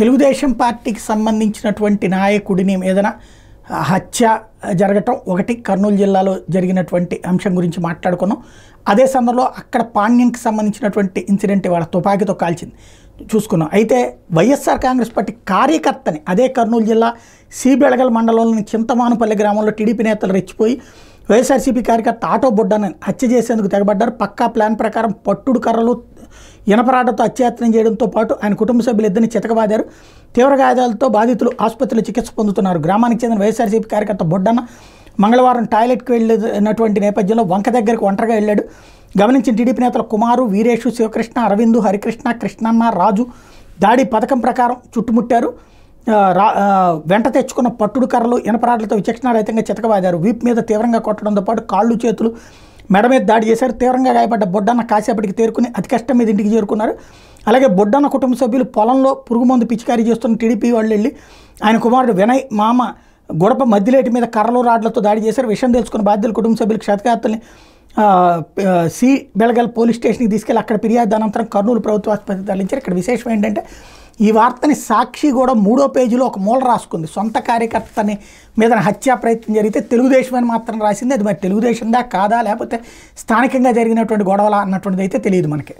తెలుగుదేశం పార్టీకి సంబంధించినటువంటి నాయకుడిని ఏదైనా హత్య జరగటం ఒకటి, కర్నూలు జిల్లాలో జరిగినటువంటి అంశం గురించి మాట్లాడుకున్నాం. అదే సమయంలో అక్కడ పాణ్యంకి సంబంధించినటువంటి ఇన్సిడెంట్ వాళ్ళ తుపాకీతో కాల్చింది చూసుకున్నాం. అయితే వైఎస్ఆర్ కాంగ్రెస్ పార్టీ కార్యకర్తని అదే కర్నూలు జిల్లా బెళగల్ మండలంలోని చింతమానుపల్లి గ్రామంలో టీడీపీ నేతలు రెచ్చిపోయి వైఎస్ఆర్సీపీ కార్యకర్త ఆటో బొడ్డని హత్య చేసేందుకు తెగబడ్డారు. పక్కా ప్లాన్ ప్రకారం పట్టుడు కర్రలు ఇనపరాడతో హత్యాయత్నం చేయడంతో పాటు ఆయన కుటుంబ సభ్యులు ఇద్దరిని చితకబాదారు. తీవ్ర గాయాలతో బాధితులు ఆసుపత్రిలో చికిత్స పొందుతున్నారు. గ్రామానికి చెందిన వైఎస్ఆర్సీపీ కార్యకర్త బొడ్డన్న మంగళవారం టాయిలెట్కి వెళ్ళినటువంటి నేపథ్యంలో వంక దగ్గరికి ఒంటరిగా వెళ్ళాడు. గమనించిన టీడీపీ నేతలు కుమారు, వీరేషు, శివకృష్ణ, అరవిందు, హరికృష్ణ, కృష్ణన్న, రాజు దాడి పథకం ప్రకారం చుట్టుముట్టారు. వెంట తెచ్చుకున్న పట్టుడు కర్రలు ఇనపరాట్లతో విచక్షణారహితంగా చితకబాదారు. వీపు మీద తీవ్రంగా కొట్టడంతో పాటు కాళ్ళు చేతులు మెడ మీద దాడి చేశారు. తీవ్రంగా గాయపడ్డ బొడ్డన్న కాసేపటికి తేరుకుని అతి కష్టం మీద ఇంటికి చేరుకున్నారు. అలాగే బొడ్డన్న కుటుంబ సభ్యులు పొలంలో పురుగు మందు పిచికారీ చేస్తున్న టీడీపీ వాళ్ళు వెళ్ళి ఆయన కుమారుడు వినయ్ మామ గొడప మద్దిలేటి మీద కర్రలు రాడ్లతో దాడి చేశారు. విషయం తెలుసుకున్న బాధ్యులు కుటుంబ సభ్యులకు క్షతగాత్రుల్ని బెళగల్ పోలీస్ స్టేషన్కి తీసుకెళ్లి అక్కడ ఫిర్యాదు అనంతరం కర్నూలు ప్రభుత్వ ఆసుపత్రికి తరలించారు. ఇక్కడ విశేషం ఏంటంటే ఈ వార్తని సాక్షి కూడా 3వ పేజీలో ఒక మూల రాసుకుంది. సొంత కార్యకర్తని మీద హత్యా ప్రయత్నం జరిగితే తెలుగుదేశం అని మాత్రం రాసింది. అది మరి తెలుగుదేశందా కాదా లేకపోతే స్థానికంగా జరిగినటువంటి గొడవలా అన్నటువంటిది అయితే తెలియదు మనకి.